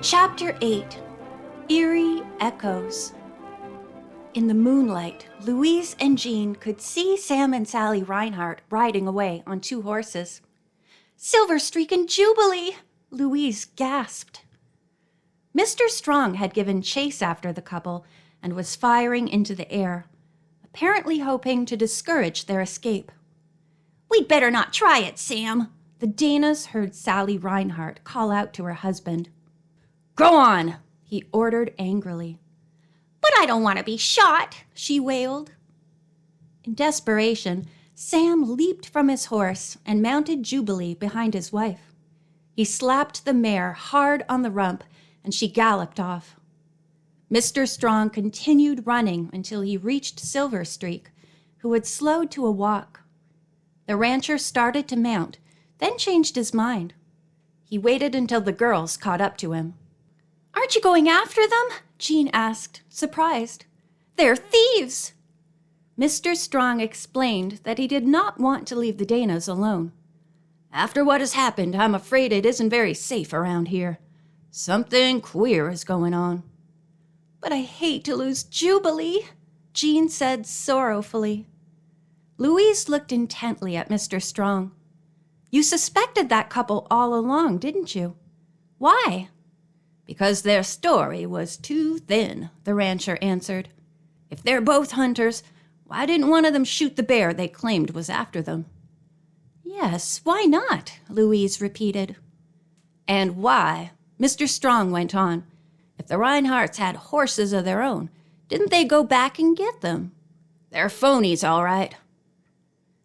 Chapter 8. Eerie Echoes. In the moonlight, Louise and Jean could see Sam and Sally Reinhardt riding away on two horses. "Silver Streak and Jubilee!" Louise gasped. Mr. Strong had given chase after the couple and was firing into the air, apparently hoping to discourage their escape. "We'd better not try it, Sam," the Danas heard Sally Reinhardt call out to her husband. "Go on," he ordered angrily. "But I don't want to be shot," she wailed. In desperation, Sam leaped from his horse and mounted Jubilee behind his wife. He slapped the mare hard on the rump, and she galloped off. Mr. Strong continued running until he reached Silver Streak, who had slowed to a walk. The rancher started to mount, then changed his mind. He waited until the girls caught up to him. "Aren't you going after them?" Jean asked, surprised. "They're thieves!" Mr. Strong explained that he did not want to leave the Danas alone. "After what has happened, I'm afraid it isn't very safe around here. Something queer is going on." "But I hate to lose Jubilee," Jean said sorrowfully. Louise looked intently at Mr. Strong. "You suspected that couple all along, didn't you? Why?" "Because their story was too thin," the rancher answered. "If they're both hunters, why didn't one of them shoot the bear they claimed was after them?" "Yes, why not?" Louise repeated. "And why," Mr. Strong went on, "if the Reinhardts had horses of their own, didn't they go back and get them? They're phonies, all right."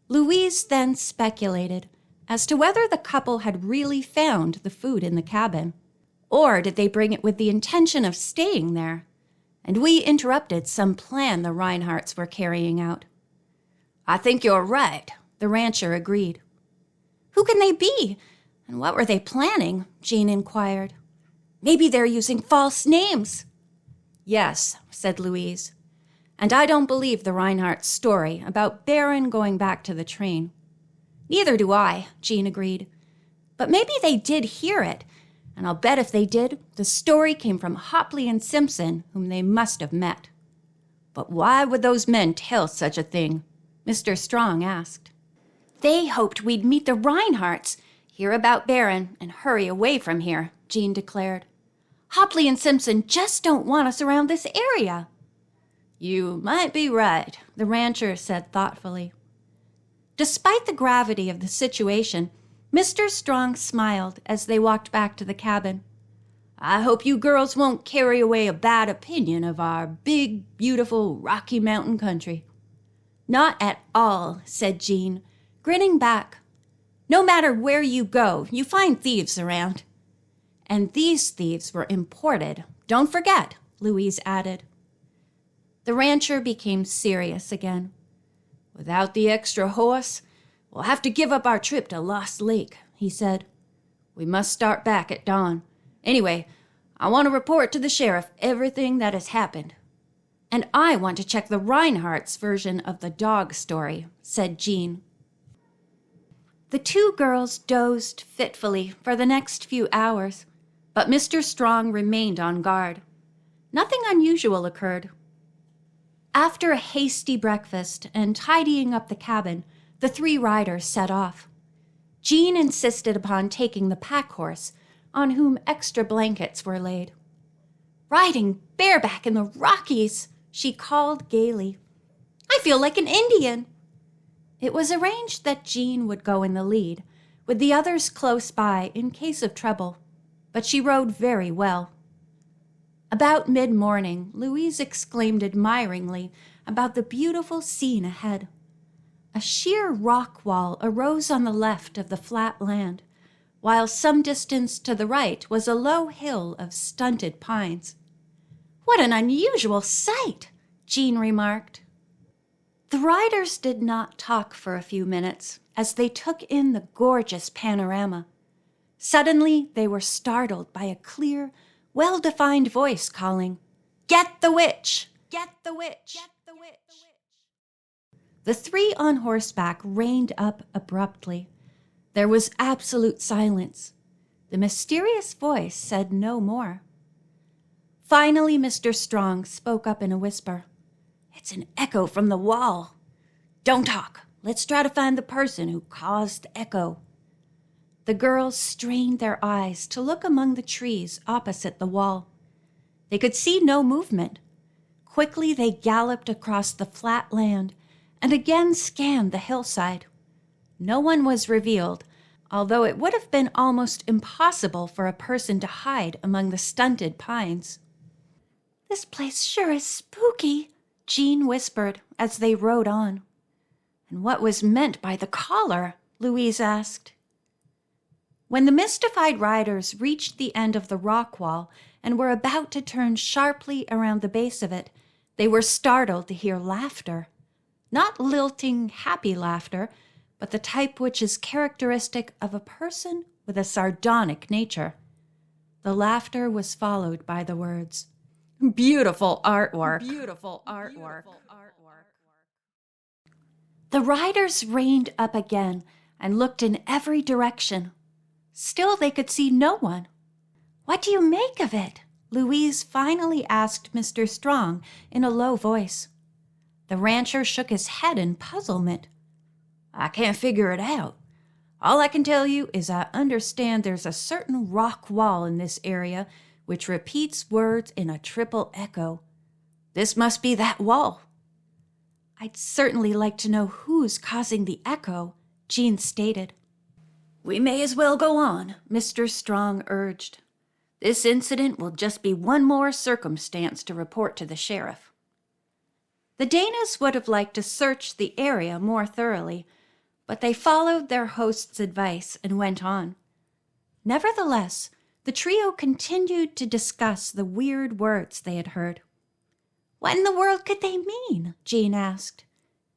Louise then speculated as to whether the couple had really found the food in the cabin, or did they bring it with the intention of staying there? And we interrupted some plan the Reinhardts were carrying out. "I think you're right," the rancher agreed. "Who can they be? And what were they planning?" Jean inquired. "Maybe they're using false names." "Yes," said Louise. "And I don't believe the Reinhardt's story about Baron going back to the train." "Neither do I," Jean agreed. "But maybe they did hear it. And I'll bet if they did, the story came from Hopley and Simpson, whom they must have met." "But why would those men tell such a thing?" Mr. Strong asked. "They hoped we'd meet the Reinhardts, hear about Baron, and hurry away from here," Jean declared. "Hopley and Simpson just don't want us around this area." "You might be right," the rancher said thoughtfully. Despite the gravity of the situation, Mr. Strong smiled as they walked back to the cabin. "I hope you girls won't carry away a bad opinion of our big, beautiful Rocky Mountain country." "Not at all," said Jean, grinning back. "No matter where you go, you find thieves around." "And these thieves were imported, don't forget," Louise added. The rancher became serious again. "Without the extra horse, we'll have to give up our trip to Lost Lake," he said. "We must start back at dawn. Anyway, I want to report to the sheriff everything that has happened." "And I want to check the Reinhardt's version of the dog story," said Jean. The two girls dozed fitfully for the next few hours, but Mr. Strong remained on guard. Nothing unusual occurred. After a hasty breakfast and tidying up the cabin, the three riders set off. Jean insisted upon taking the pack horse, on whom extra blankets were laid. "Riding bareback in the Rockies," she called gaily. "I feel like an Indian." It was arranged that Jean would go in the lead, with the others close by in case of trouble, but she rode very well. About mid-morning, Louise exclaimed admiringly about the beautiful scene ahead. A sheer rock wall arose on the left of the flat land, while some distance to the right was a low hill of stunted pines. "What an unusual sight," Jean remarked. The riders did not talk for a few minutes as they took in the gorgeous panorama. Suddenly, they were startled by a clear, well-defined voice calling, "Get the witch! Get the witch! Get the witch!" The three on horseback reined up abruptly. There was absolute silence. The mysterious voice said no more. Finally, Mr. Strong spoke up in a whisper. "It's an echo from the wall. Don't talk. Let's try to find the person who caused the echo." The girls strained their eyes to look among the trees opposite the wall. They could see no movement. Quickly they galloped across the flat land and again scanned the hillside. No one was revealed, although it would have been almost impossible for a person to hide among the stunted pines. "This place sure is spooky," Jean whispered as they rode on. "And what was meant by the collar?" Louise asked. When the mystified riders reached the end of the rock wall and were about to turn sharply around the base of it, they were startled to hear laughter. Not lilting, happy laughter, but the type which is characteristic of a person with a sardonic nature. The laughter was followed by the words, "Beautiful artwork. Beautiful artwork." The riders reined up again and looked in every direction. Still they could see no one. "What do you make of it?" Louise finally asked Mr. Strong in a low voice. The rancher shook his head in puzzlement. "I can't figure it out. All I can tell you is I understand there's a certain rock wall in this area which repeats words in a triple echo. This must be that wall." "I'd certainly like to know who's causing the echo," Jean stated. "We may as well go on," Mr. Strong urged. "This incident will just be one more circumstance to report to the sheriff." The Danas would have liked to search the area more thoroughly, but they followed their host's advice and went on. Nevertheless, the trio continued to discuss the weird words they had heard. "What in the world could they mean?" Jean asked.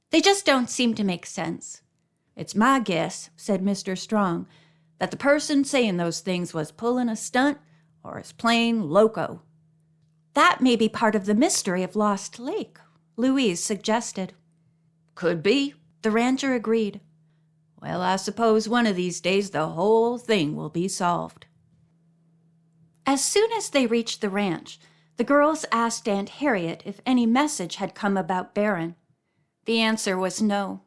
"They just don't seem to make sense." "It's my guess," said Mr. Strong, "that the person saying those things was pulling a stunt or is plain loco." "That may be part of the mystery of Lost Lake," Louise suggested. "Could be," the rancher agreed. "Well, I suppose one of these days the whole thing will be solved." As soon as they reached the ranch, the girls asked Aunt Harriet if any message had come about Barron. The answer was no.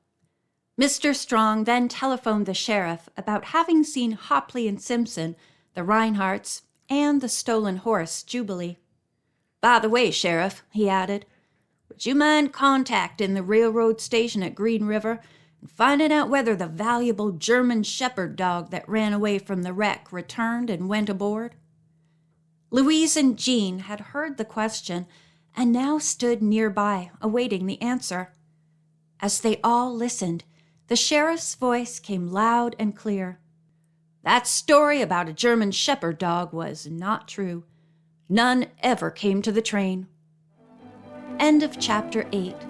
Mr. Strong then telephoned the sheriff about having seen Hopley and Simpson, the Reinhardts, and the stolen horse, Jubilee. "By the way, Sheriff," he added, "would you mind contacting the railroad station at Green River and finding out whether the valuable German shepherd dog that ran away from the wreck returned and went aboard?" Louise and Jean had heard the question and now stood nearby, awaiting the answer. As they all listened, the sheriff's voice came loud and clear. "That story about a German shepherd dog was not true. None ever came to the train." End of Chapter 8.